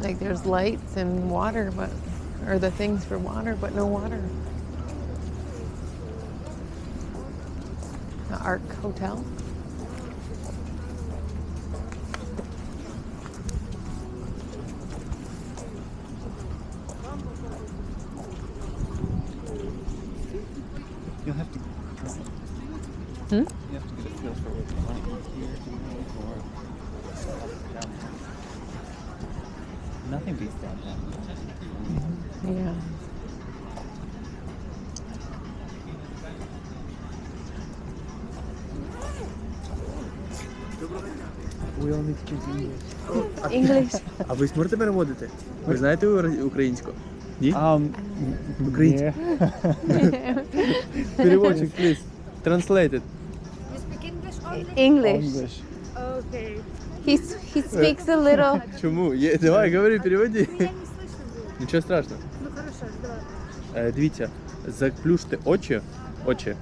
Like there's lights and water, but or the things for water, but no water. The Ark Hotel. You'll have to. You have to get a feel for what's going on here or downtown. Nothing beats downtown. Yeah. We all need to speak English. English. А ви зможете переводити? Ви знаєте українську? Ні? Українську. Переводчик, please. Translate it. You speak English only? English. Okay. He speaks a little. Чому? Давай, говори, переводи. Я не слышу звук. Нічого страшного. Ну хорошо, давай. Дивіться, заплющте очі. Очі.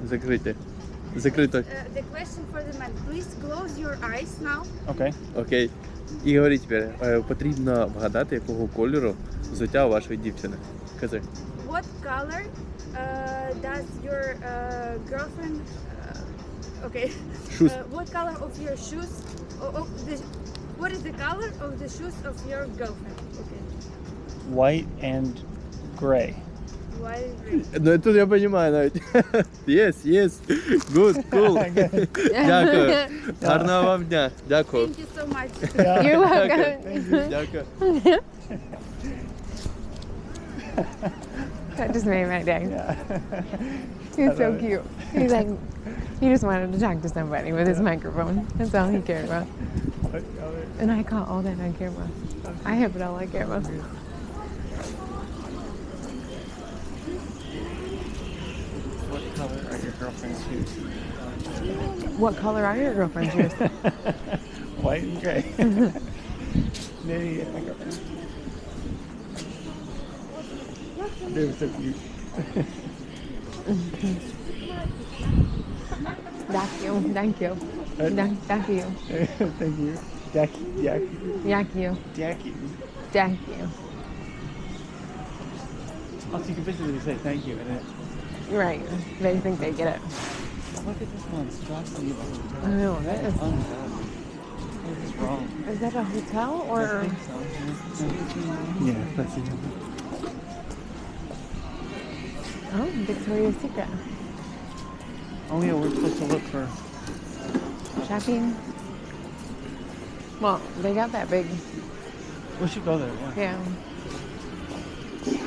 Закрийте. Закрито. The question for the man. Please close your eyes now. Okay. Окей. І говоріть тепер, потрібно вгадати, якого кольору взуття у вашої дівчини. Кажи. What color does your girlfriend? Okay. Shoes. What color of your shoes? What is the color of the shoes of your girlfriend? Okay. White and gray. Why green? Ну, тут я розумію навіть. Yes. Good, cool. Дякую. Гарного вам дня. Дякую. Thank you so much. You're welcome. Дякую. That just made my day. He's so cute. He's like, he just wanted to talk to somebody with his microphone. That's all he cared about. And I caught all that on camera. I have it all on camera. What color are your girlfriend's shoes? What color are your girlfriend's shoes? White and gray. Maybe my girlfriend. They were so cute. Thank you. Thank you. Thank you. Thank you. Jackie. Thank you. Jackie. Thank you. Oh, so you can basically say thank you in it. Right. They think they get it. Look at this one. Strassi. I know, that is. What is wrong? Is that a hotel or? I think so. Yeah, that's it. Oh, Victoria's Secret. Oh yeah, we're supposed to look for. Shopping. Well, they got that big. We should go there. Yeah. Yeah.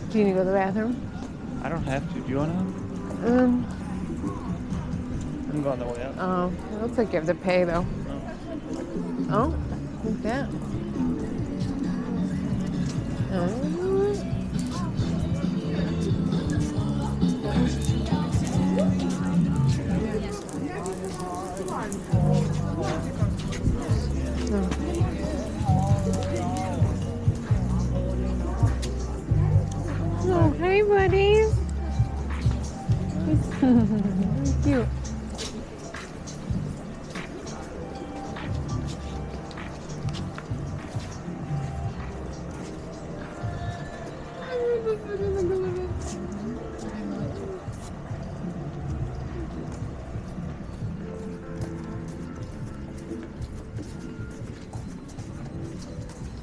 Do you need to go to the bathroom? I don't have to. Do you want to? I'm going the way out. Oh, it looks like you have to pay though. Oh, look at that. Oh, hey, buddies. Cute.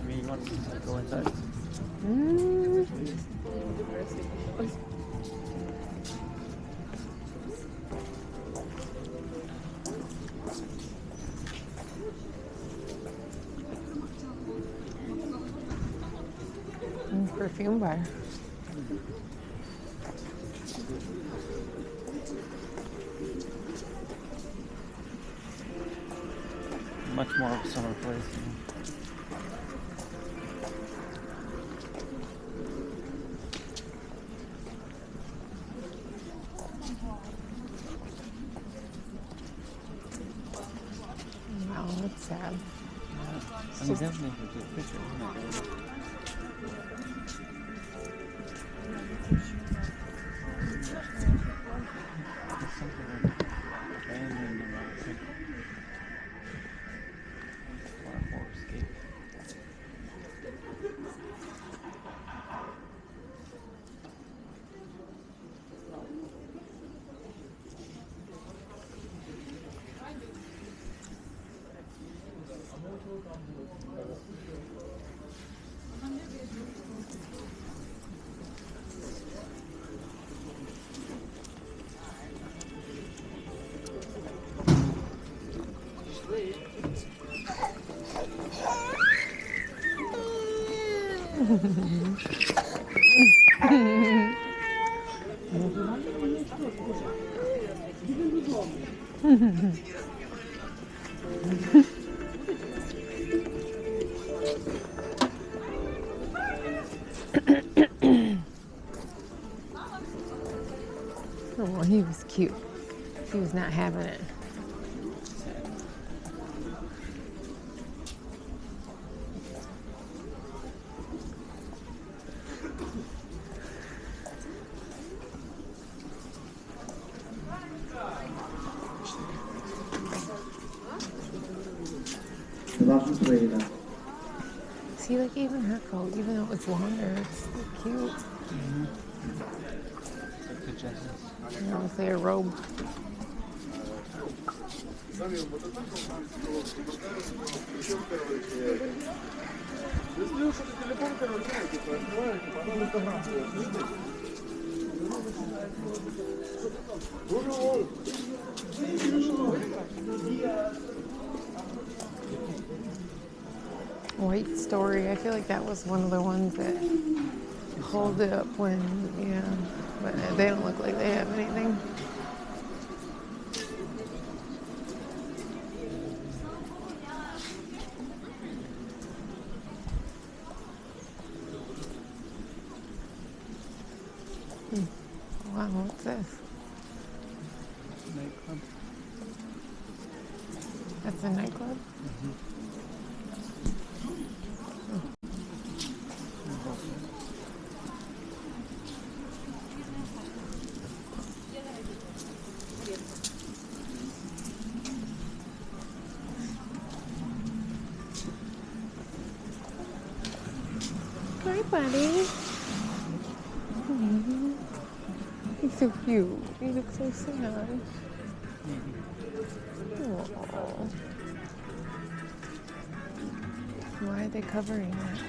I mean, you want to go inside? Perfume bar. Much more of a summer place. Wow, that's sad. I mean, that makes a good picture, isn't it? It's something like abandoned romantic or a horror-scape. Oh, well, he was cute. He was not having it. See, like even her coat, even though it's longer, it's still cute. Like the Jetsons. You know, say a robe. White Story. I feel like that was one of the ones that hold it up when, yeah. But they don't look like they have anything. Wow, what's this? Nightclub. That's a nightclub? Hi, buddy. He's so cute. He looks so sad. Aww. Why are they covering that?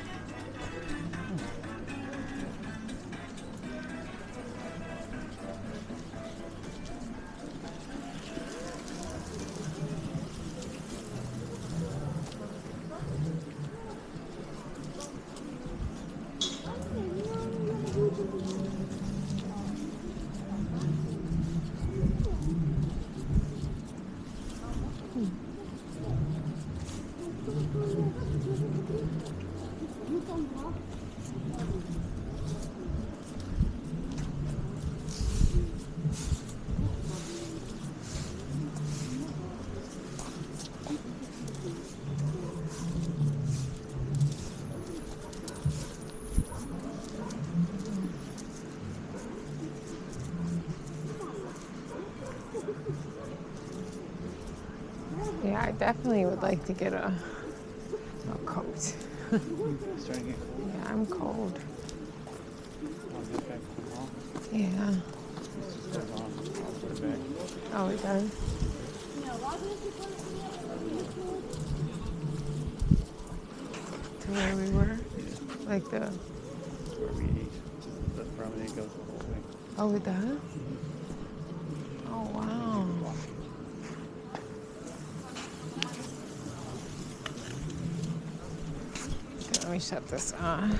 Yeah, I definitely would like to get a coat. Starting to get cold. Yeah, I'm cold. I'll get back to the mall. Yeah. It's just goes on. I'll put it back. Oh, it does. To where we were? Like the... That's where we ate. The promenade goes the whole way. Oh, it does? Oh, wow. Okay, let me shut this off.